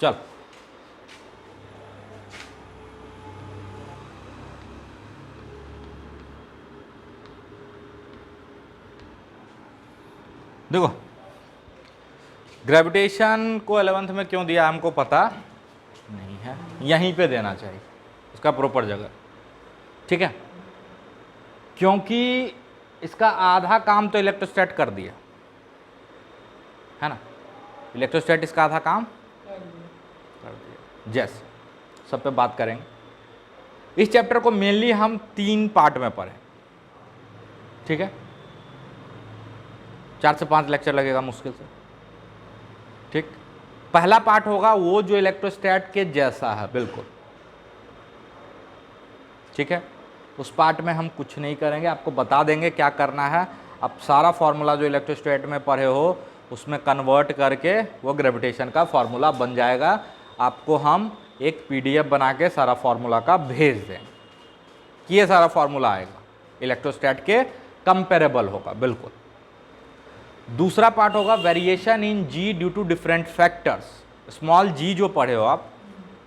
चल देखो, ग्रेविटेशन को 11th में क्यों दिया हमको पता नहीं है, यहीं पे देना चाहिए इसका प्रॉपर जगह, ठीक है, क्योंकि इसका आधा काम तो इलेक्ट्रोस्टैट कर दिया है ना, इलेक्ट्रोस्टैट इसका आधा काम कर दिया। जैसे सब पे बात करेंगे। इस चैप्टर को मेनली हम 3 पार्ट में पढ़ें, ठीक है, 4 से 5 लेक्चर लगेगा मुश्किल से, ठीक। पहला पार्ट होगा वो जो इलेक्ट्रोस्टैट के जैसा है बिल्कुल, ठीक है। उस पार्ट में हम कुछ नहीं करेंगे, आपको बता देंगे क्या करना है। आप सारा फॉर्मूला जो इलेक्ट्रोस्टैट में पढ़े हो उसमें कन्वर्ट करके वो ग्रेविटेशन का फॉर्मूला बन जाएगा। आपको हम एक पीडीएफ बना के सारा फॉर्मूला का भेज दें कि ये सारा फॉर्मूला आएगा, इलेक्ट्रोस्टैट के कंपेरेबल होगा बिल्कुल। दूसरा पार्ट होगा variation in G due to different factors. Small G जो पढ़े हो आप,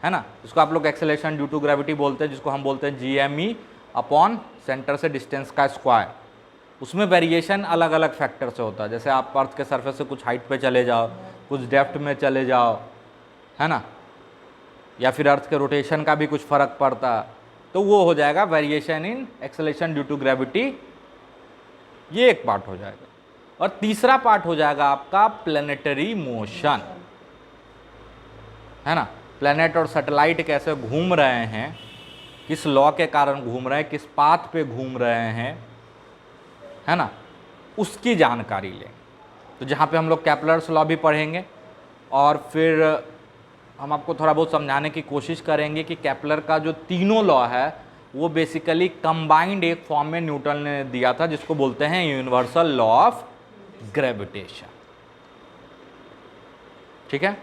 है ना, इसको आप लोग एक्सेलरेशन ड्यू टू ग्रेविटी बोलते हैं, जिसको हम बोलते हैं जीएमई अपॉन सेंटर से डिस्टेंस का स्क्वायर। उसमें वेरिएशन अलग अलग फैक्टर से होता है, जैसे आप अर्थ के सरफेस से कुछ हाइट पे चले जाओ, कुछ डेप्थ में चले जाओ, है ना, या फिर अर्थ के रोटेशन का भी कुछ फ़र्क पड़ता, तो वो हो जाएगा variation in acceleration due to gravity, ये एक पार्ट हो जाएगा। और तीसरा पार्ट हो जाएगा आपका प्लैनेटरी मोशन, है ना, प्लैनेट और सैटेलाइट कैसे घूम रहे हैं, किस लॉ के कारण घूम रहे हैं, किस पाथ पे घूम रहे हैं, है ना, उसकी जानकारी लें। तो जहाँ पे हम लोग कैप्लर्स लॉ भी पढ़ेंगे और फिर हम आपको थोड़ा बहुत समझाने की कोशिश करेंगे कि कैप्लर का जो तीनों लॉ है वो बेसिकली कंबाइंड एक फॉर्म में न्यूटन ने दिया था, जिसको बोलते हैं यूनिवर्सल लॉ ऑफ ग्रेविटेशन, ठीक है।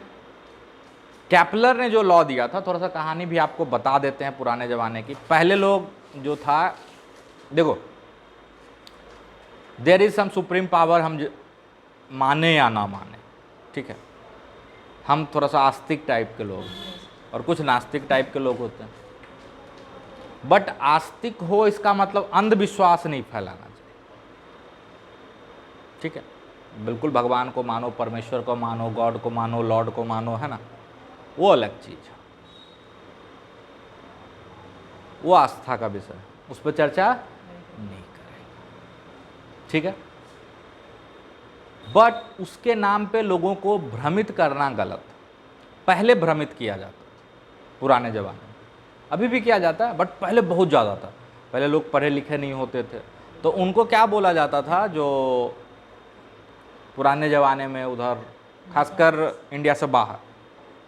कैप्लर ने जो लॉ दिया था, थोड़ा सा कहानी भी आपको बता देते हैं पुराने ज़माने की। पहले लोग जो था, देखो, there is some supreme power, हम माने या ना माने, ठीक है, हम थोड़ा सा आस्तिक टाइप के लोग और कुछ नास्तिक टाइप के लोग होते हैं। बट आस्तिक हो इसका मतलब अंधविश्वास नहीं फैलाना चाहिए, ठीक है। बिल्कुल भगवान को मानो, परमेश्वर को मानो, गॉड को मानो, लॉर्ड को मानो, है ना, वो अलग चीज है, वो आस्था का विषय है, उस पर चर्चा नहीं करेंगे, ठीक है। बट उसके नाम पे लोगों को भ्रमित करना गलत। पहले भ्रमित किया जाता पुराने जमाने में, अभी भी किया जाता है, बट पहले बहुत ज़्यादा था। पहले लोग पढ़े लिखे नहीं होते थे, तो उनको क्या बोला जाता था, जो पुराने ज़माने में उधर खासकर इंडिया से बाहर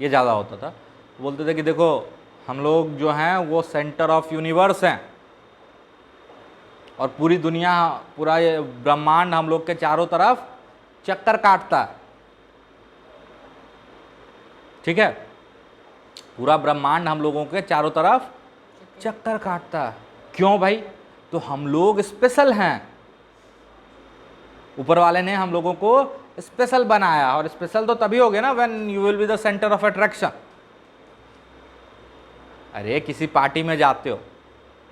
ये ज़्यादा होता था, बोलते थे कि देखो हम लोग जो हैं वो सेंटर ऑफ यूनिवर्स हैं और पूरी दुनिया, पूरा ये ब्रह्मांड हम लोग के चारों तरफ चक्कर काटता है, ठीक है, पूरा ब्रह्मांड हम लोगों के चारों तरफ चक्कर काटता है। क्यों भाई? तो हम लोग स्पेशल हैं, ऊपर वाले ने हम लोगों को स्पेशल बनाया, और स्पेशल तो तभी हो गया ना when you will be the centre of attraction. अरे किसी पार्टी में जाते हो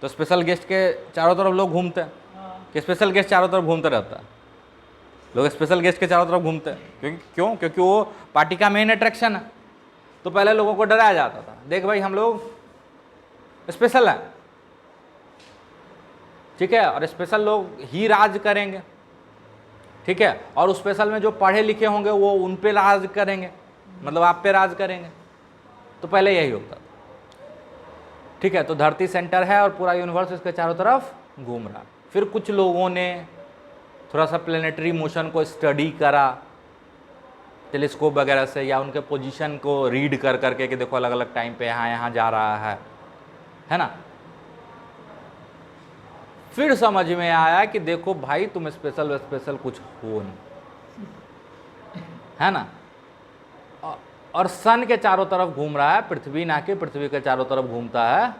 तो स्पेशल गेस्ट के चारों तरफ लोग घूमते हैं, कि स्पेशल गेस्ट चारों तरफ घूमते रहता है, लोग स्पेशल गेस्ट के चारों तरफ घूमते हैं, क्योंकि वो पार्टी का मेन अट्रैक्शन है। तो पहले लोगों को डराया जाता था, देख भाई हम लोग स्पेशल हैं, ठीक है, और स्पेशल लोग ही राज करेंगे, ठीक है, और उस स्पेशल में जो पढ़े लिखे होंगे वो उन पे राज करेंगे, मतलब आप पे राज करेंगे। तो पहले यही होता था, ठीक है। तो धरती सेंटर है और पूरा यूनिवर्स इसके चारों तरफ घूम रहा। फिर कुछ लोगों ने थोड़ा सा प्लैनेटरी मोशन को स्टडी करा टेलीस्कोप वगैरह से, या उनके पोजीशन को रीड कर करके कि देखो अलग अलग टाइम पे यहाँ जा रहा है ना। फिर समझ में आया कि देखो भाई तुम स्पेशल कुछ हो नहीं, है ना, और सन के चारों तरफ घूम रहा है पृथ्वी, ना कि पृथ्वी के चारों तरफ घूमता है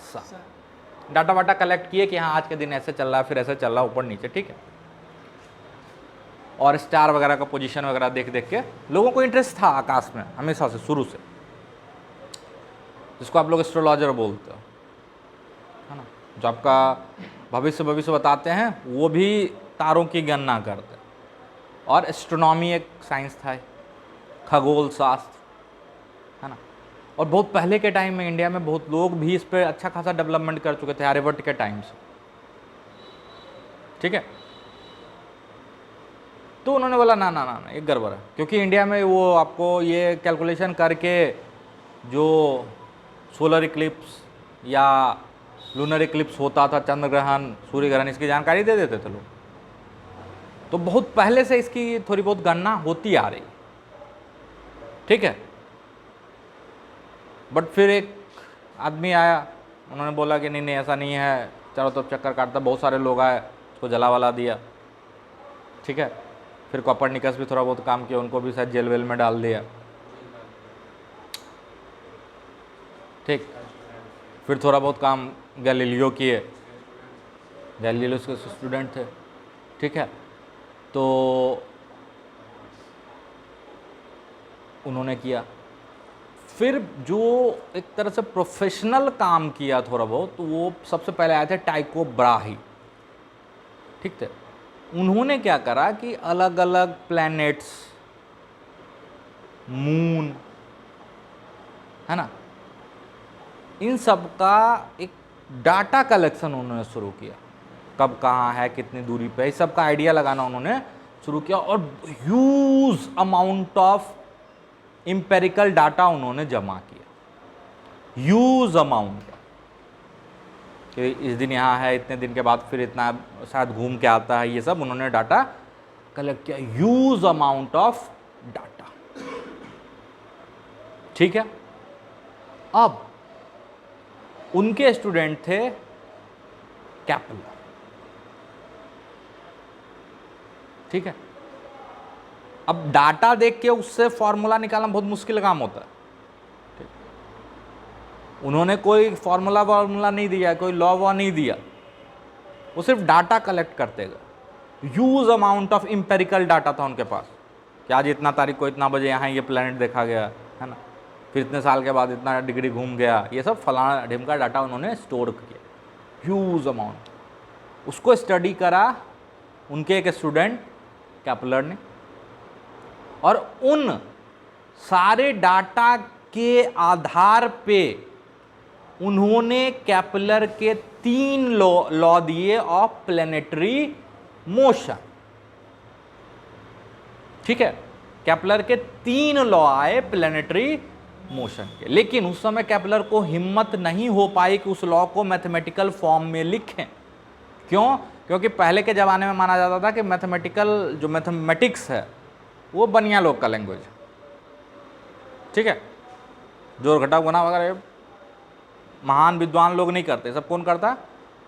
सन। डाटा वाटा कलेक्ट किए कि हाँ आज के दिन ऐसे चल रहा है, फिर ऐसे चल रहा है ऊपर नीचे, ठीक है, और स्टार वगैरह का पोजीशन वगैरह देख देख के लोगों को इंटरेस्ट था आकाश में हमेशा से, शुरू से, जिसको आप लोग एस्ट्रोलॉजर बोलते हो, है ना, जो आपका भविष्य बताते हैं, वो भी तारों की गणना करते हैं। और एस्ट्रोनॉमी एक साइंस था, खगोल शास्त्र, है ना। और बहुत पहले के टाइम में इंडिया में बहुत लोग भी इस पे अच्छा खासा डेवलपमेंट कर चुके थे, आर्यभट्ट के टाइम से, ठीक है। तो उन्होंने बोला ना ना ना ना, एक गड़बड़ है, क्योंकि इंडिया में वो आपको ये कैलकुलेशन करके जो सोलर इक्लिप्स या लूनर इक्लिप्स होता था, चंद्र ग्रहण, सूर्य ग्रहण, इसकी जानकारी दे देते थे लोग। तो बहुत पहले से इसकी थोड़ी बहुत गणना होती आ रही, ठीक है। बट फिर एक आदमी आया, उन्होंने बोला कि नहीं नहीं ऐसा नहीं है, चारों तरफ चक्कर काटता, बहुत सारे लोग आए, उसको जला वाला दिया, ठीक है। फिर कोपरनिकस भी थोड़ा बहुत काम किया, उनको भी शायद जेल वेल में डाल दिया, ठीक। फिर थोड़ा बहुत काम गैलीलियो किए, गैलीलियो के स्टूडेंट थे, ठीक है। तो उन्होंने किया। फिर जो एक तरह से प्रोफेशनल काम किया थोड़ा बहुत, तो वो सबसे पहले आए थे टाइको ब्राही, ठीक थे। उन्होंने क्या करा कि अलग अलग प्लैनेट्स, मून, है ना, इन सब का एक डाटा कलेक्शन उन्होंने शुरू किया, कब कहाँ है, कितनी दूरी पे, इस सब का आइडिया लगाना उन्होंने शुरू किया। और huge amount of empirical data उन्होंने जमा किया, ह्यूज अमाउंट, कि इस दिन यहाँ है, इतने दिन के बाद फिर इतना शायद घूम के आता है, ये सब उन्होंने डाटा कलेक्ट किया, ह्यूज अमाउंट ऑफ डाटा, ठीक है। अब उनके स्टूडेंट थे कैपलर, ठीक है। अब डाटा देख के उससे फॉर्मूला निकालना बहुत मुश्किल काम होता है, ठीक। उन्होंने कोई फॉर्मूला नहीं दिया, कोई लॉ वॉ नहीं दिया, वो सिर्फ डाटा कलेक्ट करते गए। Huge amount of empirical data था उनके पास, कि आज इतना तारीख को इतना बजे यहाँ ये प्लैनेट देखा गया, है ना, फिर इतने साल के बाद इतना डिग्री घूम गया, ये सब फलाना ढिमका डाटा उन्होंने स्टोर किया, ह्यूज अमाउंट। उसको स्टडी करा उनके एक स्टूडेंट कैपलर ने, और उन सारे डाटा के आधार पे उन्होंने कैपलर के 3 लॉ दिए ऑफ प्लैनेटरी मोशन, ठीक है। कैपलर के 3 लॉ आए प्लैनेटरी मोशन के, लेकिन उस समय कैपलर को हिम्मत नहीं हो पाई कि उस लॉ को मैथमेटिकल फॉर्म में लिखें। क्यों? क्योंकि पहले के ज़माने में माना जाता था कि मैथमेटिक्स है वो बनिया लोग का लैंग्वेज, ठीक है। जोड़ घटाव गुणा वगैरह महान विद्वान लोग नहीं करते, सब कौन करता है?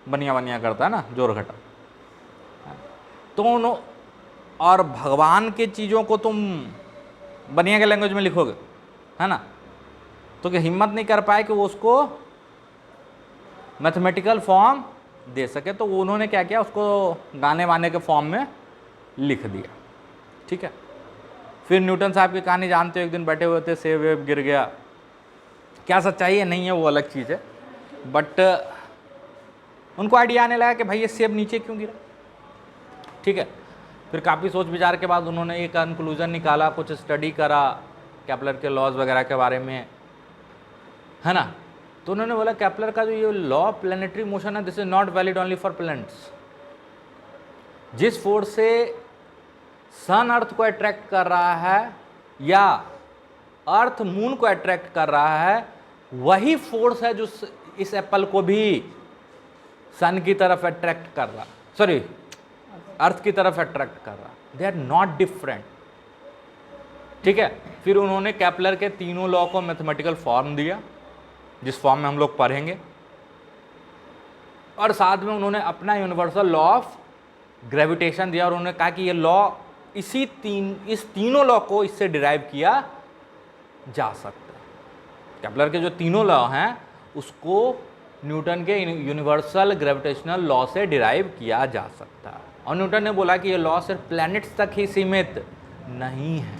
बनिया करता है ना, जोड़ घटाव। तो और भगवान के चीज़ों को तुम बनिया के लैंग्वेज में लिखोगे, है ना, तो क्या हिम्मत नहीं कर पाए कि वो उसको मैथमेटिकल फॉर्म दे सके। तो उन्होंने क्या किया, उसको गाने वाने के फॉर्म में लिख दिया, ठीक है। फिर न्यूटन साहब की कहानी जानते हो, एक दिन बैठे हुए थे, सेब वेब गिर गया। क्या सच्चाई है नहीं है वो अलग चीज़ है, बट उनको आइडिया आने लगा कि भाई ये सेब नीचे क्यों गिरा, ठीक है। फिर काफ़ी सोच विचार के बाद उन्होंने एक कंक्लूजन निकाला, कुछ स्टडी करा कैपलर के लॉज वगैरह के बारे में, है ना। तो उन्होंने बोला कैपलर का जो ये लॉ प्लैनेटरी मोशन है, this is not valid only for planets. जिस फोर्स से सन अर्थ को अट्रैक्ट कर रहा है या अर्थ मून को अट्रैक्ट कर रहा है, वही फोर्स है जो इस एप्पल को भी सन की तरफ अट्रैक्ट कर रहा, सॉरी अर्थ की तरफ अट्रैक्ट कर रहा, दे आर नॉट डिफरेंट, ठीक है। फिर उन्होंने कैपलर के तीनों लॉ को मैथमेटिकल फॉर्म दिया, जिस फॉर्म में हम लोग पढ़ेंगे, और साथ में उन्होंने अपना यूनिवर्सल लॉ ऑफ ग्रेविटेशन दिया, और उन्होंने कहा कि ये लॉ इस तीनों लॉ को इससे डिराइव किया जा सकता है। कैपलर के जो तीनों लॉ हैं उसको न्यूटन के यूनिवर्सल ग्रेविटेशनल लॉ से डिराइव किया जा सकता है। और न्यूटन ने बोला कि ये लॉ सिर्फ प्लैनेट्स तक ही सीमित नहीं है।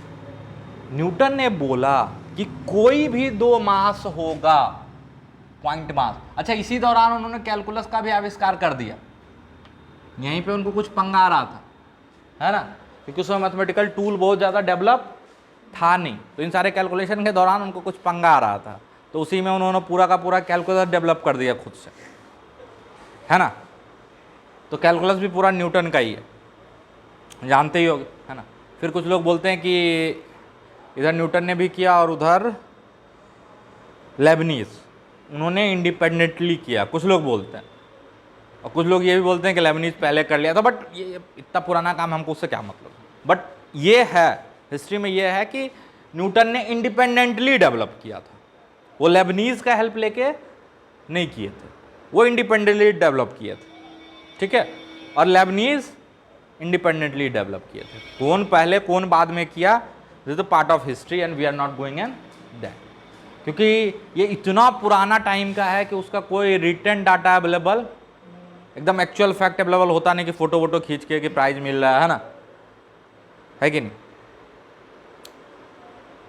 न्यूटन ने बोला कि कोई भी 2 मास होगा पॉइंट मास। अच्छा, इसी दौरान उन्होंने कैलकुलस का भी आविष्कार कर दिया, यहीं पे उनको कुछ पंगा आ रहा था, है ना, क्योंकि उसमें मैथमेटिकल टूल बहुत ज़्यादा डेवलप था नहीं, तो इन सारे कैलकुलेशन के दौरान उनको कुछ पंगा आ रहा था, तो उसी में उन्होंने पूरा का पूरा कैलकुलस डेवलप कर दिया खुद से, है ना। तो कैलकुलस भी पूरा न्यूटन का ही है, जानते ही होगे, है ना। फिर कुछ लोग बोलते हैं कि इधर न्यूटन ने भी किया और उधर लेबनीज, उन्होंने इंडिपेंडेंटली किया, कुछ लोग बोलते हैं, और कुछ लोग ये भी बोलते हैं कि लेबनीज पहले कर लिया था, बट ये इतना पुराना काम हमको उससे क्या मतलब। बट ये है, हिस्ट्री में ये है कि न्यूटन ने इंडिपेंडेंटली डेवलप किया था, वो लेबनीज का हेल्प लेके नहीं किए थे, वो इंडिपेंडेंटली डेवलप किए थे, ठीक है। और लेबनीज इंडिपेंडेंटली डेवलप किए थे, कौन पहले कौन बाद में किया, this is part of history and we are not going in that, क्योंकि ये इतना पुराना टाइम का है कि उसका कोई रिटन डाटा अवेलेबल, एकदम एक्चुअल फैक्ट अवेलेबल होता नहीं कि फोटो वोटो खींच के कि प्राइज मिल रहा है ना, है कि नहीं,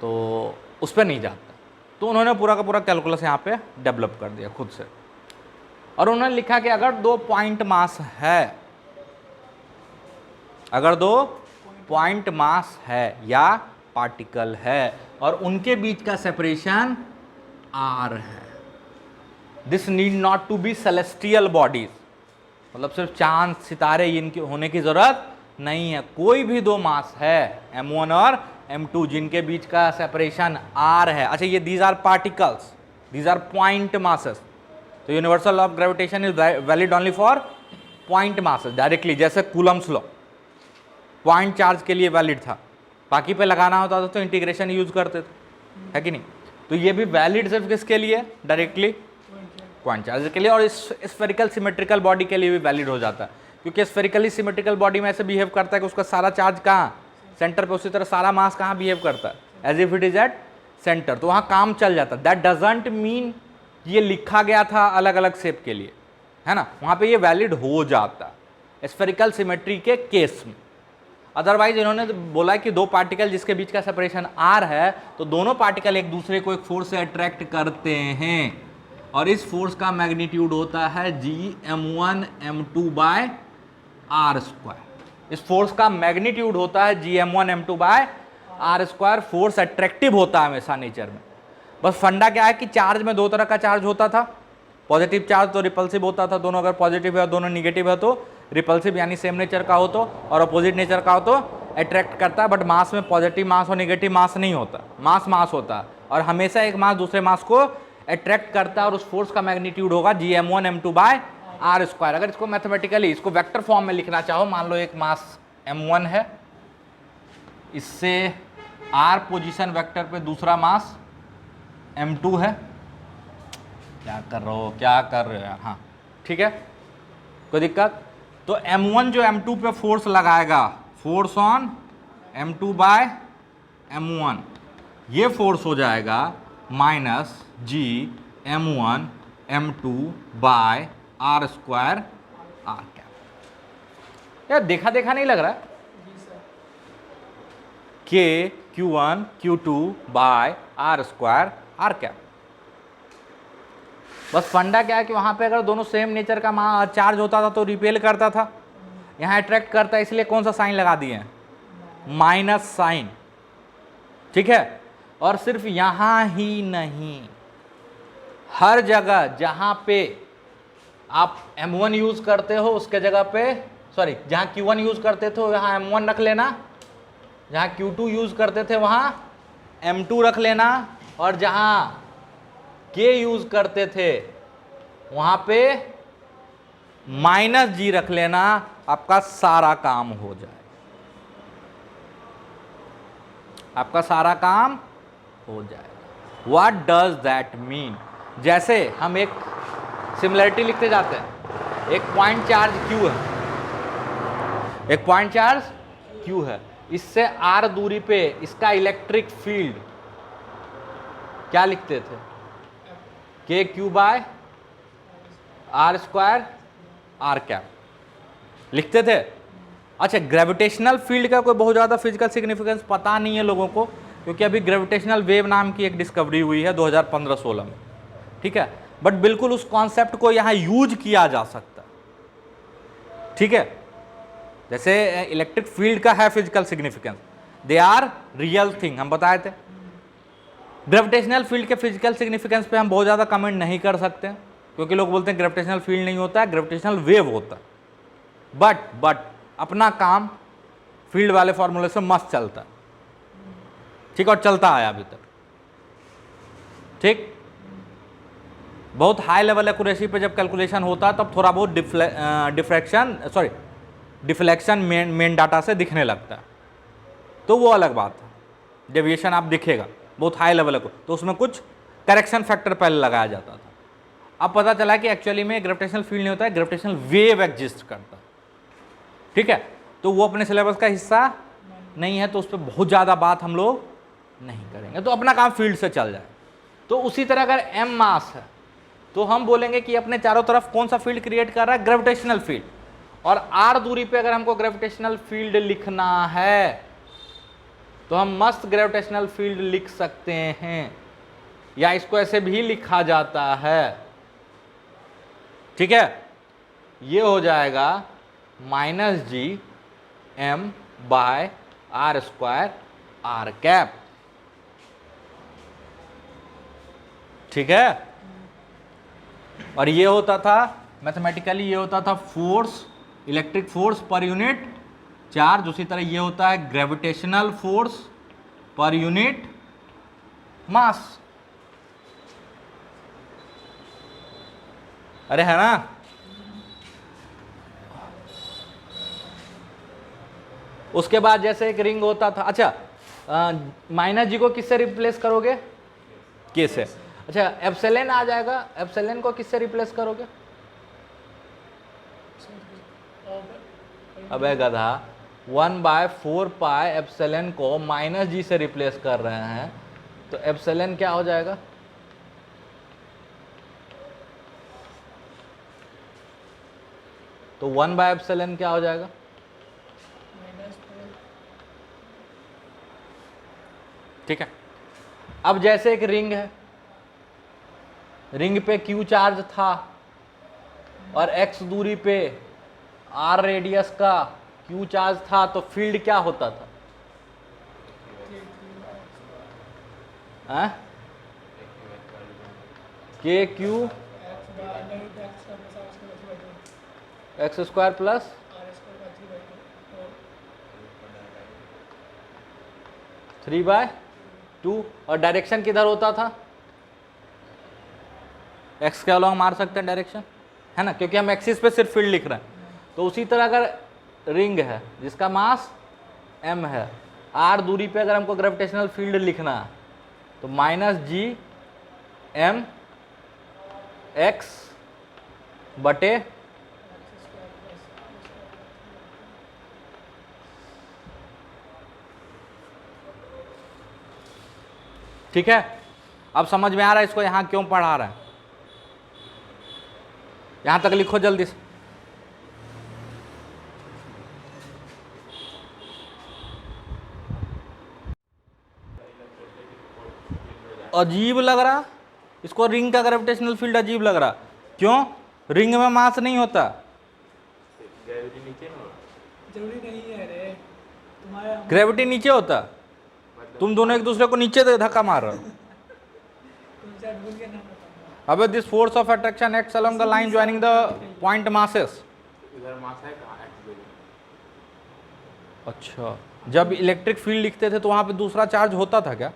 तो उस पर नहीं जाता। तो उन्होंने पूरा का पूरा कैलकुलस यहाँ पे डेवलप कर दिया खुद से, और उन्होंने लिखा कि अगर दो पॉइंट मास है, अगर दो पॉइंट मास है या पार्टिकल है और उनके बीच का सेपरेशन r है, this need not to be celestial bodies, मतलब सिर्फ चांद सितारे इनके होने की जरूरत नहीं है, कोई भी दो मास है m1 और m2 जिनके बीच का सेपरेशन r है। अच्छा, ये these are particles, these are point masses, तो universal law of gravitation is valid only for point masses directly, जैसे कूलम्स लॉ पॉइंट चार्ज के लिए वैलिड था, बाकी पे लगाना होता था तो इंटीग्रेशन यूज करते थे, है कि नहीं। तो ये भी वैलिड सिर्फ किसके लिए, डायरेक्टली पॉइंट चार्ज के लिए, और इस स्फेरिकल सिमेट्रिकल बॉडी के लिए भी वैलिड हो जाता है, क्योंकि स्फेरिकली सिमेट्रिकल बॉडी में ऐसे बिहेव करता है कि उसका सारा चार्ज कहाँ, सेंटर पे, उसी तरह सारा मास कहाँ बिहेव करता है, as if it is at centre, तो वहाँ काम चल जाता है। दैट डजंट मीन ये लिखा गया था अलग अलग शेप के लिए, है ना, वहाँ पे ये वैलिड हो जाता है स्फेरिकल सिमेट्री के केस में। अदरवाइज इन्होंने बोला कि दो पार्टिकल जिसके बीच का सेपरेशन r है, तो दोनों पार्टिकल एक दूसरे को एक फोर्स से अट्रैक्ट करते हैं, और इस फोर्स का मैग्नीट्यूड होता है gm1 m2 by r square. इस फोर्स का मैग्नीट्यूड होता है gm1 m2 by r square. Force attractive होता है हमेशा नेचर में, बस फंडा क्या है कि चार्ज में दो तरह का चार्ज होता था, पॉजिटिव चार्ज तो रिपल्सिव होता था, दोनों अगर पॉजिटिव है दोनों निगेटिव है तो रिपल्सिव यानी सेम नेचर का हो तो, और अपोजिट नेचर का हो तो अट्रैक्ट करता है। बट मास में पॉजिटिव मास और नेगेटिव मास नहीं होता, मास मास होता है, और हमेशा एक मास दूसरे मास को अट्रैक्ट करता है, और उस फोर्स का मैग्नीट्यूड होगा gm1 m2 by r square. अगर इसको मैथमेटिकली इसको वेक्टर फॉर्म में लिखना चाहो, मान लो एक मास m1 है, इससे r पोजीशन वेक्टर पे दूसरा मास m2 है, क्या कर रहे हो यार, हाँ ठीक है, कोई दिक्कत। तो m1 जो m2 पे फोर्स लगाएगा, force on m2 bye m1, ये फोर्स हो जाएगा minus gm1 m2 by r square r cap. यार देखा देखा नहीं लग रहा, k q1 q2 by r square r cap. बस फंडा क्या है कि वहां पे अगर दोनों सेम नेचर का चार्ज होता था तो रिपेल करता था, यहाँ अट्रैक्ट करता है, इसलिए कौन सा साइन लगा दिए हैं, माइनस साइन, ठीक है। और सिर्फ यहां ही नहीं, हर जगह जहां पे आप m1 यूज करते हो उसके जगह पे, सॉरी जहां q1 यूज करते थे वहां m1 रख लेना, जहां q2 यूज करते थे वहां m2 रख लेना, और जहां k यूज करते थे वहां पे माइनस g रख लेना, आपका सारा काम हो जाए, आपका सारा काम हो जाएगा। व्हाट डज दैट मीन, जैसे हम एक सिमिलरिटी लिखते जाते हैं, एक पॉइंट चार्ज q है, एक पॉइंट चार्ज q है, इससे r दूरी पे इसका इलेक्ट्रिक फील्ड क्या लिखते थे, k q by r square r cap लिखते थे। अच्छा, ग्रेविटेशनल फील्ड का कोई बहुत ज़्यादा फिजिकल सिग्निफिकेंस पता नहीं है लोगों को, क्योंकि अभी ग्रेविटेशनल वेव नाम की एक डिस्कवरी हुई है 2015-16 में, ठीक है। बट बिल्कुल उस कॉन्सेप्ट को यहां यूज किया जा सकता है, ठीक है। जैसे इलेक्ट्रिक फील्ड का है physical significance, they are real thing, हम बताए थे। ग्रेविटेशनल फील्ड के फिजिकल सिग्निफिकेंस पे हम बहुत ज़्यादा कमेंट नहीं कर सकते, क्योंकि लोग बोलते हैं ग्रेविटेशनल फील्ड नहीं होता है, ग्रेविटेशनल वेव होता है। बट अपना काम फील्ड वाले फॉर्मूले से मस्त चलता है, ठीक, और चलता आया अभी तक, ठीक। बहुत हाई लेवल एक्यूरेसी पे जब कैलकुलेशन होता है तब थोड़ा बहुत डिफ्लेक्शन मेन डाटा से दिखने लगता है, तो वो अलग बात है। डेविएशन आप दिखेगा बहुत हाई लेवल को, तो उसमें कुछ करेक्शन फैक्टर पहले लगाया जाता था। अब पता चला कि एक्चुअली में ग्रेविटेशनल फील्ड नहीं होता है, ग्रेविटेशनल वेव एग्जिस्ट करता है, ठीक है। तो वो अपने सिलेबस का हिस्सा नहीं है, तो उस पर बहुत ज़्यादा बात हम लोग नहीं करेंगे, तो अपना काम फील्ड से चल जाए। तो उसी तरह अगर m मास है तो हम बोलेंगे कि अपने चारों तरफ कौन सा फील्ड क्रिएट कर रहा है, ग्रेविटेशनल फील्ड। और r दूरी पे अगर हमको ग्रेविटेशनल फील्ड लिखना है तो हम मस्त ग्रेविटेशनल फील्ड लिख सकते हैं, या इसको ऐसे भी लिखा जाता है, ठीक है। ये हो जाएगा -gm/r² r कैप, ठीक है। और ये होता था मैथमेटिकली, ये होता था force, electric force per unit charge. उसी तरह ये होता है gravitational force per unit mass. अरे है ना। उसके बाद जैसे एक रिंग होता था, अच्छा -g को किससे रिप्लेस करोगे, के से। अच्छा एप्सिलॉन आ जाएगा, एप्सिलॉन को किससे रिप्लेस करोगे, अबे गधा 1/4 पाई एप्सिलॉन को -g से रिप्लेस कर रहे हैं, तो एप्सिलॉन क्या हो जाएगा, तो 1/एप्सिलॉन क्या हो जाएगा, ठीक है। अब जैसे एक रिंग है, रिंग पे Q चार्ज था और x दूरी पे R रेडियस का Q चार्ज था, तो फील्ड क्या होता था, KQ x² plus three by two, और डायरेक्शन किधर होता था, x के अलॉन्ग मार सकते हैं डायरेक्शन, है ना, क्योंकि हम एक्सिस पे सिर्फ फील्ड लिख रहे हैं। तो उसी तरह अगर रिंग है जिसका मास m है, r दूरी पे अगर हमको ग्रेविटेशनल फील्ड लिखना है तो -gm x बटे ठीक है। अब समझ में आ रहा है इसको यहां क्यों पढ़ा रहा है, यहां तक लिखो जल्दी से। अजीब लग रहा इसको, रिंग का ग्रेविटेशनल फील्ड अजीब लग रहा, क्यों, रिंग में मास नहीं होता, जरूरी नहीं है रे, तुम्हारा ग्रेविटी नीचे होता, तुम दोनों एक दूसरे को नीचे धक्का मार रहे हो। तुमसे भूल के ना बताऊंगा। अबे this force of attraction acts along the line joining the point masses. इधर मास है कहाँ एक्स, अच्छा, जब इलेक्ट्रिक फील्ड लिखते थे तो वहां पे दूसरा चार्ज होता था क्या,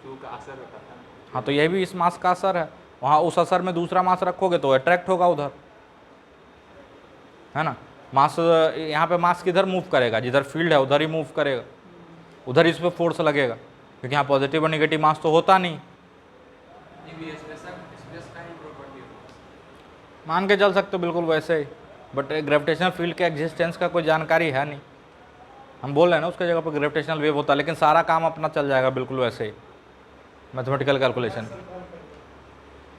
क्यू का असर होता था। हाँ, तो यह भी इस मास का असर है, वहाँ उस असर में दूसरा मास रखोगे तो अट्रैक्ट होगा उधर, है ना। मास यहाँ पे मास किधर मूव करेगा, जिधर फील्ड है उधर ही मूव करेगा, उधर इस पे फोर्स लगेगा, क्योंकि यहाँ पॉजिटिव और निगेटिव मास तो होता नहीं। मान के चल सकते हो बिल्कुल वैसे ही, बट ग्रेविटेशनल फील्ड के एग्जिस्टेंस का कोई जानकारी है नहीं। हम बोल रहे हैं ना उसके जगह पर ग्रेविटेशनल वेव होता है, लेकिन सारा काम अपना चल जाएगा बिल्कुल वैसे ही, मैथमेटिकल कैलकुलेशन,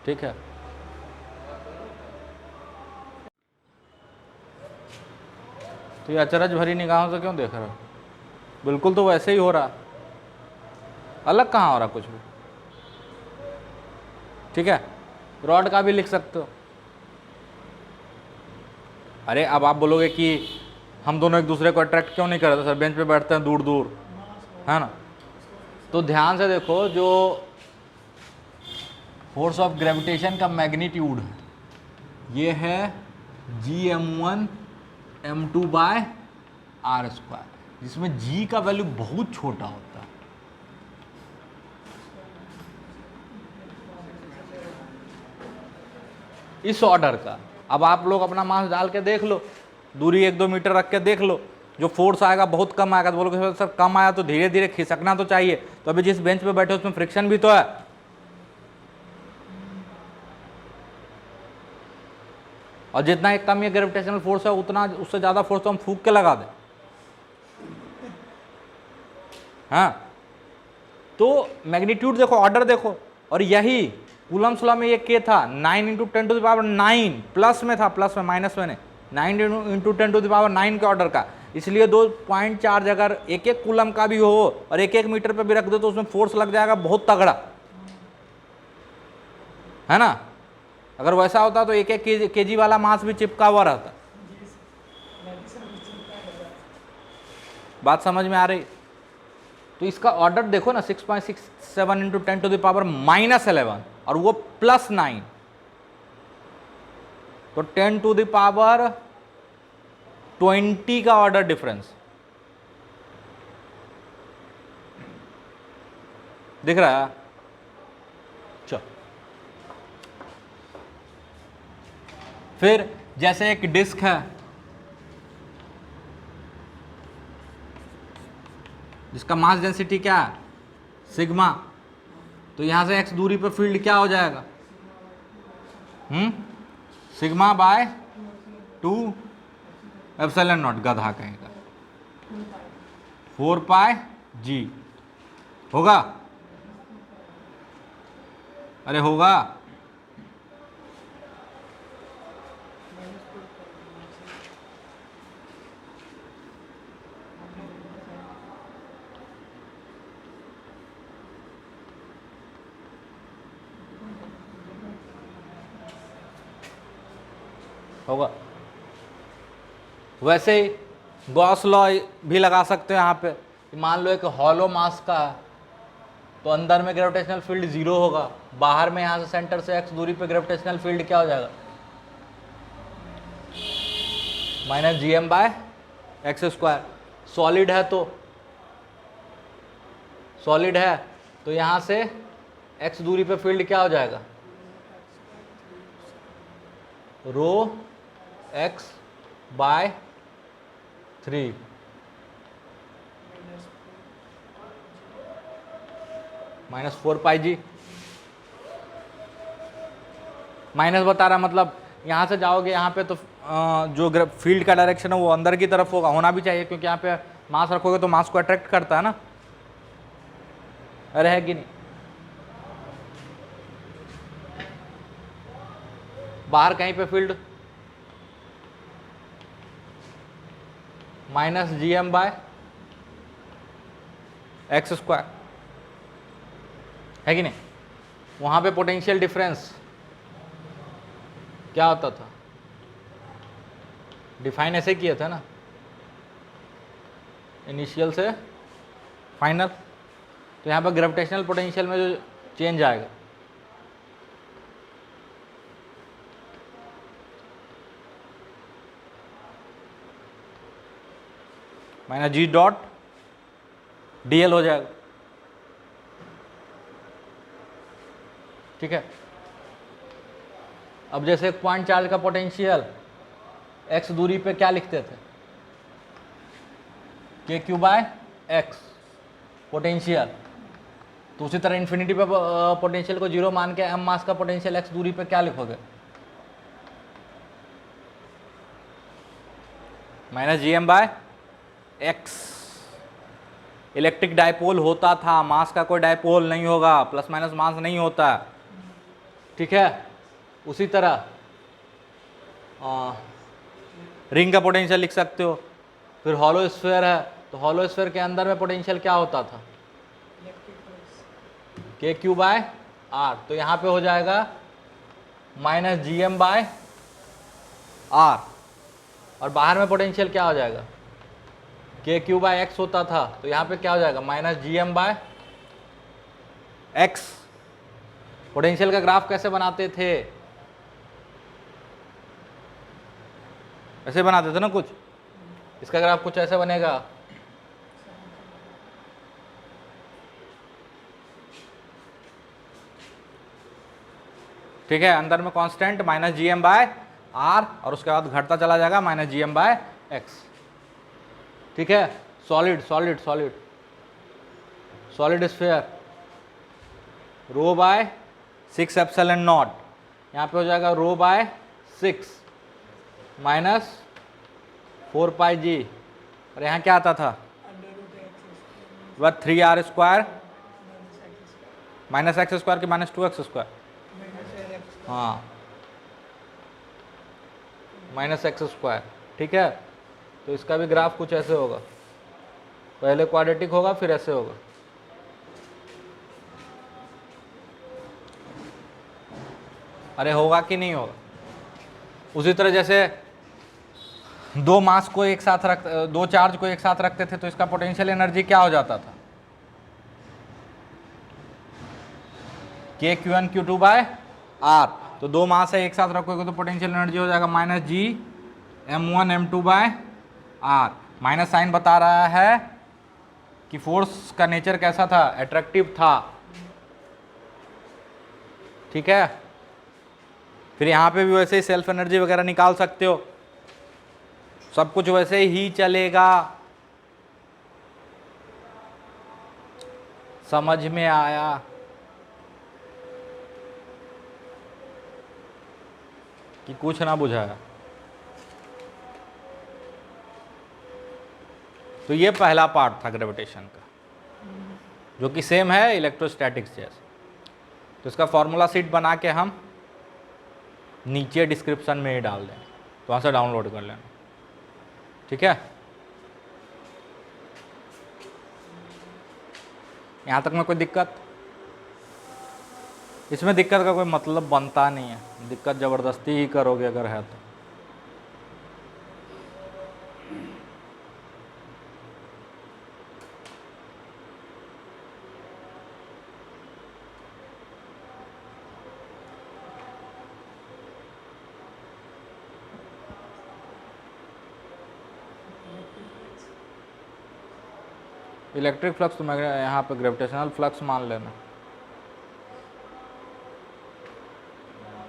ठीक है। तो ये अचरज भरी निगाहों से क्यों देख रहे हो, बिल्कुल तो वैसे ही हो रहा, अलग कहाँ हो रहा कुछ भी, ठीक है। रॉड का भी लिख सकते हो। अरे अब आप बोलोगे कि हम दोनों एक दूसरे को अट्रैक्ट क्यों नहीं करते सर, बेंच पे बैठते हैं दूर दूर, है ना। तो ध्यान से देखो, जो फोर्स ऑफ ग्रेविटेशन का मैग्नीट्यूड है ये है Gm1 m2 by R square, जिसमें G का वैल्यू बहुत छोटा होता है। इस ऑर्डर का अब आप लोग अपना मास डाल के देख लो, दूरी 1-2 मीटर रख के देख लो, जो फोर्स आएगा बहुत कम आएगा। तो बोलोगे सर कम आया तो धीरे धीरे खिसकना तो चाहिए, तो अभी जिस बेंच पे बैठे उसमें फ्रिक्शन भी तो है। और जितना एक कम ये ग्रेविटेशनल फोर्स है उतना उससे ज़्यादा फोर्स तो हम फूंक के लगा दें। हाँ, तो मैग्नीट्यूड देखो, ऑर्डर देखो, और यही कूलम्ब्स लॉ में ये के था 9 × 10⁻⁹ प्लस में था, प्लस में, माइनस में नहीं, 9 × 10⁹ के ऑर्डर का। इसलिए 2.4 अगर एक एक कूलम का भी हो और एक एक मीटर पे भी रख दो तो उसमें फोर्स लग जाएगा बहुत तगड़ा, है ना। अगर वैसा होता तो एक एक केजी वाला मास भी चिपका हुआ रहता। बात समझ में आ रही। तो इसका ऑर्डर देखो ना, 6.67 × 10⁻⁻11 और वो +9, तो 10⁻20 का ऑर्डर डिफरेंस दिख रहा है। चलो, फिर जैसे एक डिस्क है जिसका मास डेंसिटी क्या है, सिग्मा, तो यहां से x दूरी पर फील्ड क्या हो जाएगा, सिग्मा बाय 2 एप्सिलॉन नॉट, गधा कहेगा 4πg होगा। अरे होगा, होगा। वैसे ही गॉस लॉ भी लगा सकते हो यहाँ पे। मान लो एक हॉलो मास का है तो अंदर में ग्रेविटेशनल फील्ड 0 होगा, बाहर में यहाँ से सेंटर से x दूरी पे ग्रेविटेशनल फील्ड क्या हो जाएगा, -Gm/x²। सॉलिड है तो यहाँ से x दूरी पे फील्ड क्या हो जाएगा, ρx/3 -4πg। माइनस बता रहा, मतलब यहाँ से जाओगे यहाँ पे तो जो फील्ड का डायरेक्शन है वो अंदर की तरफ होना भी चाहिए, क्योंकि यहाँ पे मास रखोगे तो मास को अट्रैक्ट करता है ना, अरे है कि नहीं। बाहर कहीं पे फील्ड -Gm/x² है कि नहीं। वहां पे पोटेंशियल डिफरेंस क्या होता था, डिफाइन ऐसे किया था ना, इनिशियल से फाइनल। तो यहाँ पर ग्रेविटेशनल पोटेंशियल में जो चेंज आएगा -G.dl हो जाएगा, ठीक है। अब जैसे एक पॉइंट चार्ज का पोटेंशियल x दूरी पे क्या लिखते थे, kq/x पोटेंशियल, तो उसी तरह इन्फिनिटी पे पोटेंशियल को 0 मान के m मास का पोटेंशियल x दूरी पे क्या लिखोगे, -Gm/x। इलेक्ट्रिक डायपोल होता था, मास का कोई डायपोल नहीं होगा, प्लस माइनस मास नहीं होता, ठीक है। उसी तरह रिंग का पोटेंशियल लिख सकते हो। फिर हॉलो स्फीयर है तो हॉलो स्फीयर के अंदर में पोटेंशियल क्या होता था, kq/r, तो यहाँ पे हो जाएगा minus G M by R, और बाहर में पोटेंशियल क्या हो जाएगा, के क्यू बाय एक्स होता था, तो यहाँ पे क्या हो जाएगा minus G M by X. Potential का ग्राफ कैसे बनाते थे, ऐसे बनाते थे ना कुछ, इसका ग्राफ कुछ ऐसे बनेगा, ठीक है, अंदर में constant minus G M by R, और उसके बाद घटता चला जाएगा minus G M by X, ठीक है। Solid solid solid solid sphere, rho by 6 epsilon naught, यहाँ पे हो जाएगा रो बाय 6 माइनस 4 पाई जी, और यहाँ क्या आता था वह 3r square minus x square की माइनस 2x स्क्वायर, हाँ माइनस एक्स स्क्वायर, ठीक है। तो इसका भी ग्राफ कुछ ऐसे होगा, पहले क्वाड्रेटिक होगा फिर ऐसे होगा, अरे होगा कि नहीं होगा। उसी तरह जैसे दो मास को एक साथ दो चार्ज को एक साथ रखते थे तो इसका पोटेंशियल एनर्जी क्या हो जाता था, K Q N Q two by R, तो दो मास है एक साथ रखोगे तो पोटेंशियल एनर्जी हो जाएगा minus G M one M two by R. Minus sign बता रहा है कि फोर्स का नेचर कैसा था, अट्रैक्टिव था, ठीक है। फिर यहाँ पे भी वैसे ही सेल्फ एनर्जी वगैरह निकाल सकते हो, सब कुछ वैसे ही चलेगा, समझ में आया। कि कुछ ना बुझाया। तो ये पहला पार्ट था ग्रेविटेशन का, जो कि सेम है इलेक्ट्रोस्टैटिक्स जैसे। तो इसका फॉर्मूला शीट बना के हम नीचे डिस्क्रिप्शन में ही डाल दें, तो वहाँ से डाउनलोड कर लेना, ठीक है। यहाँ तक में कोई दिक्कत, इसमें दिक्कत का कोई मतलब बनता नहीं है, दिक्कत ज़बरदस्ती ही करोगे अगर है तो। इलेक्ट्रिक फ्लक्स तो मैं यहाँ पे ग्रेविटेशनल फ्लक्स मान लेना,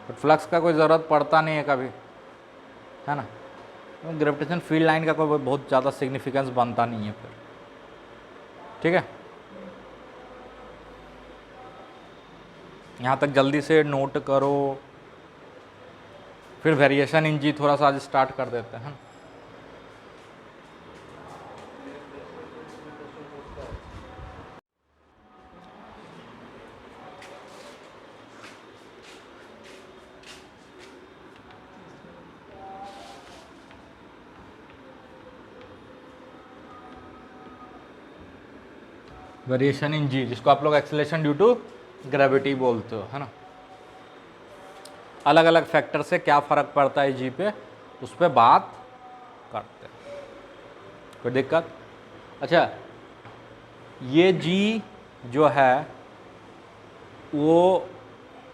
बट फ्लक्स का कोई ज़रूरत पड़ता नहीं है कभी, है ना। ग्रेविटेशन फील्ड लाइन का कोई बहुत ज़्यादा सिग्निफिकेंस बनता नहीं है फिर, ठीक है। यहाँ तक जल्दी से नोट करो, फिर वेरिएशन इन जी थोड़ा सा आज स्टार्ट कर देते हैं। वेरिएशन इन जी, जिसको आप लोग एक्सेलरेशन ड्यू टू ग्रेविटी बोलते हो, है ना। अलग अलग फैक्टर से क्या फ़र्क पड़ता है जी पे, उस पर बात करते हैं, कोई दिक्कत। अच्छा, ये जी जो है वो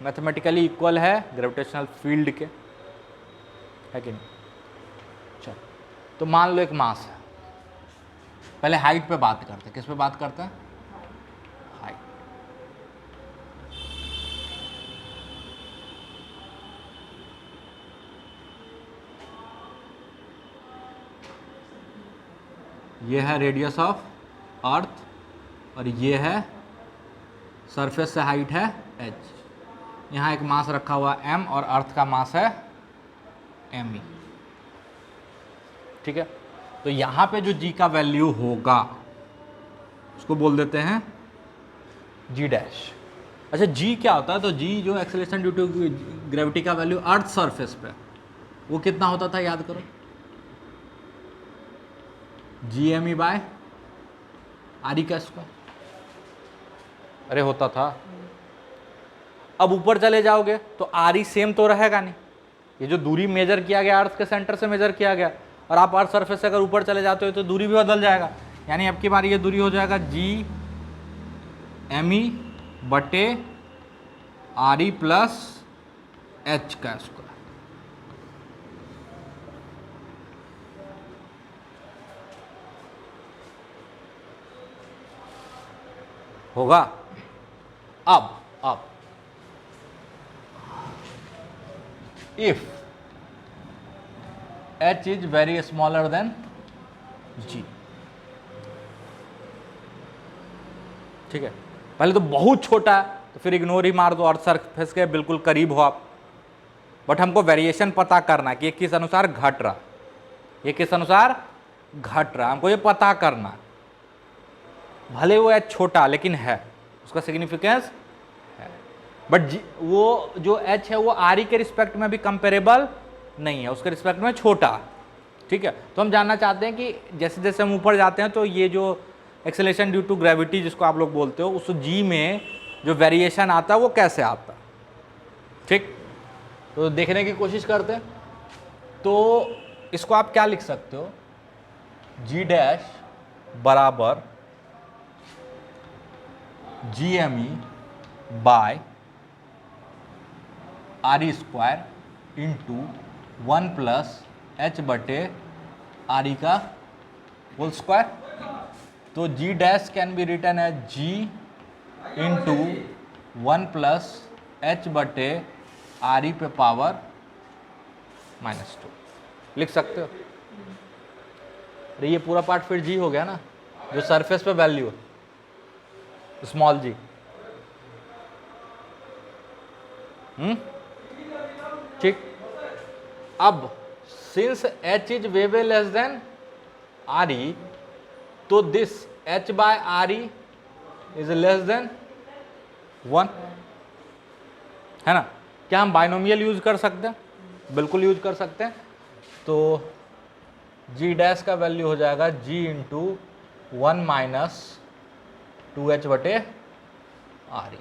मैथमेटिकली इक्वल है ग्रेविटेशनल फील्ड के, है कि नहीं। अच्छा, तो मान लो एक मास है, पहले हाइट पे बात करते हैं, किस पे बात करते हैं, हाइट। ये है रेडियस ऑफ अर्थ और ये है सरफेस से हाइट है h। यहाँ एक मास रखा हुआ m और अर्थ का मास है me, ठीक है। तो यहाँ पे जो g का वैल्यू होगा उसको बोल देते हैं g डैश। अच्छा, g क्या होता है, तो g जो एक्सेलरेशन ड्यू टू ग्रेविटी का वैल्यू अर्थ सरफेस पे वो कितना होता था, याद करो, GME बाय RE का स्क्वायर, अरे होता था। अब ऊपर चले जाओगे तो आर ई सेम तो रहेगा नहीं, ये जो दूरी मेजर किया गया अर्थ के सेंटर से मेजर किया गया, और आप अर्थ सरफेस से अगर ऊपर चले जाते हो तो दूरी भी बदल जाएगा, यानी अब की बार ये दूरी हो जाएगा जी एम ई बटे आर ई प्लस एच का स्क्वायर। होगा। अब if h is very smaller then g, ठीक है, पहले तो बहुत छोटा है तो फिर इग्नोर ही मार दो, अर्थ सरफेस के बिल्कुल करीब हो आप, बट हमको वेरिएशन पता करना कि ये किस अनुसार घट रहा, ये किस अनुसार घट रहा, हमको ये पता करना। भले वो h छोटा लेकिन है, उसका सिग्निफिकेंस है, बट वो जो h है वो आर ई के रिस्पेक्ट में भी कंपेरेबल नहीं है, उसके रिस्पेक्ट में छोटा, ठीक है। तो हम जानना चाहते हैं कि जैसे जैसे हम ऊपर जाते हैं तो ये जो एक्सेलरेशन ड्यू टू ग्रेविटी जिसको आप लोग बोलते हो, उस जी में जो वेरिएशन आता है वो कैसे आता है, ठीक। तो देखने की कोशिश करते हैं। तो इसको आप क्या लिख सकते हो, जी डैश बराबर G M E by R E square into 1 plus H बटे आर ई का होल स्क्वायर। तो G dash can be written as G into 1 plus H बटे आर ई पे पावर -2 लिख सकते हो। अरे ये पूरा पार्ट फिर जी हो गया ना, जो सरफेस पे वैल्यू है स्मॉल जी, ठीक। अब since h is way way less than R E, तो this h by R E is less than 1, है ना। क्या हम बाइनोमियल यूज कर सकते हैं? बिल्कुल यूज कर सकते हैं। तो g डैश का वैल्यू हो जाएगा g इंटू 1 माइनस 2h बटे आर ई।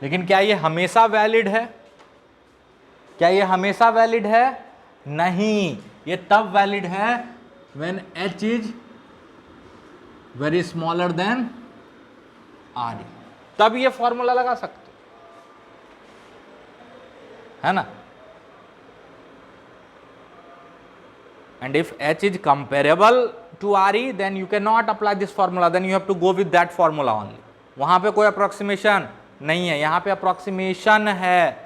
लेकिन क्या ये हमेशा वैलिड है? क्या ये हमेशा वैलिड है? नहीं, ये तब वैलिड है when h is very smaller than R E, तब ये फॉर्मूला लगा सकते है ना। And if h is comparable to R E then you can not apply this formula, then you have to go with that formula only. वहां पे कोई approximation नहीं है, यहां पे अप्रोक्सीमेशन है।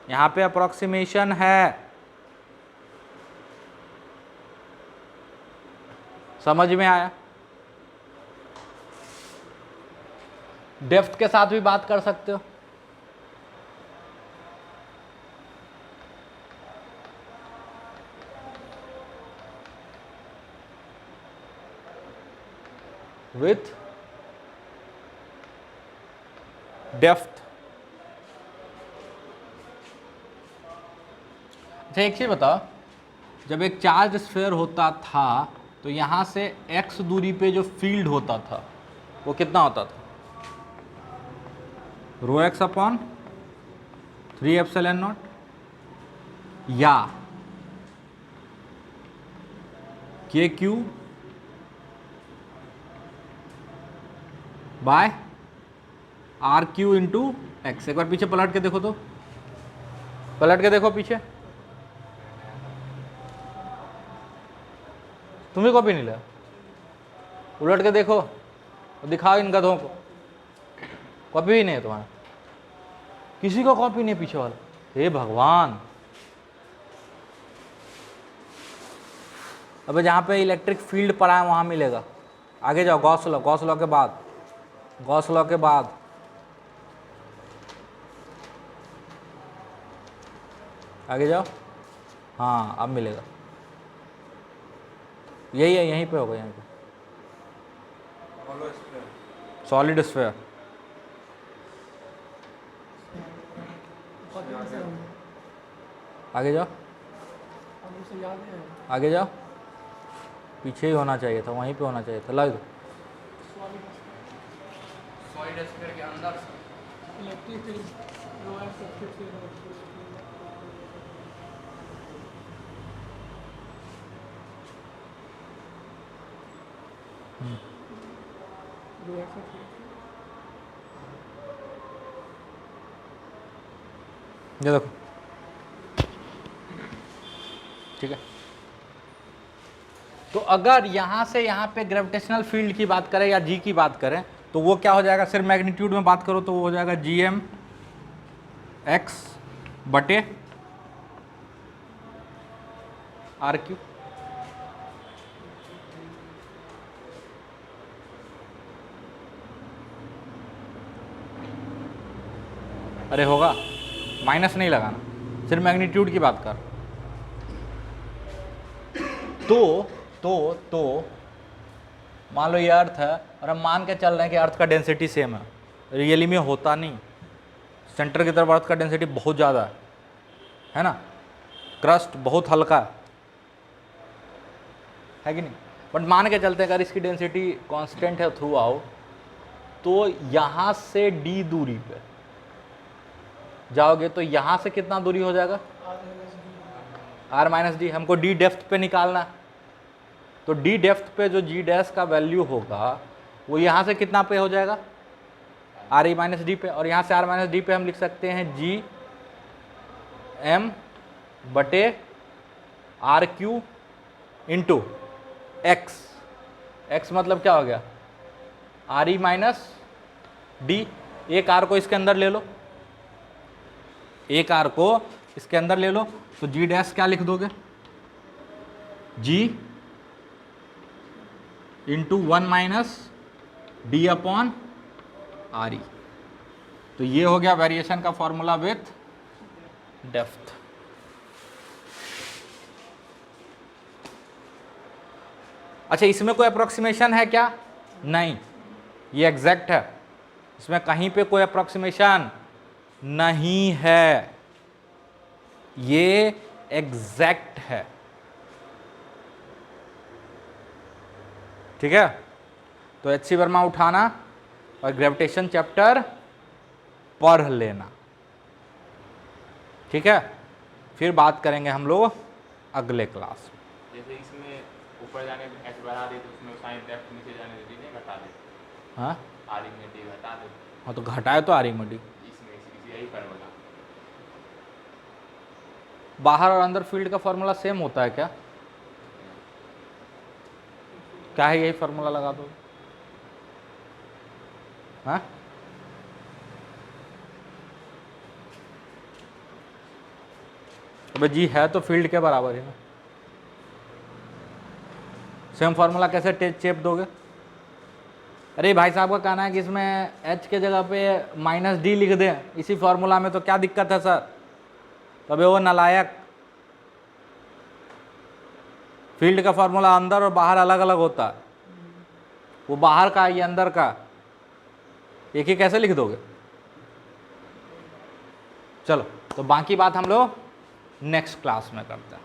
यहां पे अप्रोक्सीमेशन है, समझ में आया? डेप्थ के साथ भी बात कर सकते हो। With depth. अच्छा एक चीज बताओ, जब एक चार्ज स्फीयर होता था तो यहां से x दूरी पे जो फील्ड होता था वो कितना होता था? Rho X upon 3 epsilon naught, या K Q by R Q into X. एक बार पीछे पलट के देखो, तो पलट के देखो पीछे, तुम्हें कॉपी नहीं लगा? उलट के देखो, दिखाओ इन गधों को, कॉपी ही नहीं है तुम्हारा, किसी का कॉपी नहीं पीछे वाला। हे भगवान। अबे जहाँ पे इलेक्ट्रिक फील्ड पड़ा है वहाँ मिलेगा। आगे जाओ, गॉस लॉ, गॉस लॉ के बाद, गॉस लॉ के बाद आगे जाओ, हाँ अब मिलेगा। यही है, यहीं पे होगा, यहीं पे सॉलिड स्फीयर। आगे जाओ, उसे याद है आगे जाओ, पीछे ही होना चाहिए था, वहीं पे होना चाहिए था। लग सॉलिड स्फीयर के अंदर इलेक्ट्रिक फील्ड रो एफ सर्किट से रो एफ सर्किट ये देखो, ठीक है। तो अगर यहाँ से यहाँ पे ग्रेविटेशनल फील्ड की बात करें या जी की बात करें तो वो क्या हो जाएगा, सिर्फ मैग्नीट्यूड में बात करो तो वो हो जाएगा GM x बटे RQ। अरे होगा, माइनस नहीं लगाना, सिर्फ मैग्नीट्यूड की बात कर। तो मान लो ये अर्थ है और हम मान के चल रहे हैं कि अर्थ का डेंसिटी सेम है। रियली में होता नहीं, सेंटर की तरफ अर्थ का डेंसिटी बहुत ज़्यादा है ना, क्रस्ट बहुत हल्का है कि नहीं। बट मान के चलते हैं अगर इसकी डेंसिटी कांस्टेंट है थ्रू आउट, तो यहाँ से d दूरी पे जाओगे तो यहाँ से कितना दूरी हो जाएगा, r माइनस डी। हमको d डेप्थ पे निकालना है, तो d डेप्थ पे जो g डैश का वैल्यू होगा वो यहाँ से कितना पे हो जाएगा, r e माइनस डी पे। और यहाँ से r माइनस डी पे हम लिख सकते हैं g m बटे R Q into X. X मतलब क्या हो गया, आर ई माइनस डी। एक आर को इसके अंदर ले लो, एक आर को इसके अंदर ले लो, तो जी डैश क्या लिख दोगे, G into 1 minus D upon R E. तो ये हो गया वेरिएशन का फॉर्मूला विथ डेप्थ। अच्छा, इसमें कोई अप्रोक्सीमेशन है क्या, नहीं, ये एग्जैक्ट है, इसमें कहीं पे कोई अप्रोक्सीमेशन नहीं है, ये एग्जैक्ट है, ठीक है। तो एच सी वर्मा उठाना और ग्रेविटेशन चैप्टर पढ़ लेना, ठीक है। फिर बात करेंगे हम लोग अगले क्लास में। जैसे इसमें ऊपर जाने में एच बढ़ा दे तो उसमें साइन डेप्थ नीचे जाने देती नहीं, घटा दे, हाँ आर में डी घटा दे, हाँ, तो घटाए तो आ रही मडी, इसमें यही फार्मूला। बाहर और अंदर फील्ड का फॉर्मूला सेम होता है क्या, क्या है, यही फॉर्मूला लगा दो, हाँ। अबे जी है तो फील्ड के बराबर ही ना, सेम फॉर्मूला कैसे चेप दोगे। अरे भाई साहब का कहना है कि इसमें h के जगह पे माइनस डी लिख दें इसी फॉर्मूला में, तो क्या दिक्कत है सर, तबे वो नालायक। फील्ड का फॉर्मूला अंदर और बाहर अलग अलग होता है, वो बाहर का ये अंदर का, एक ही कैसे लिख दोगे। चलो, तो बाकी बात हम लोग नेक्स्ट क्लास में करते हैं।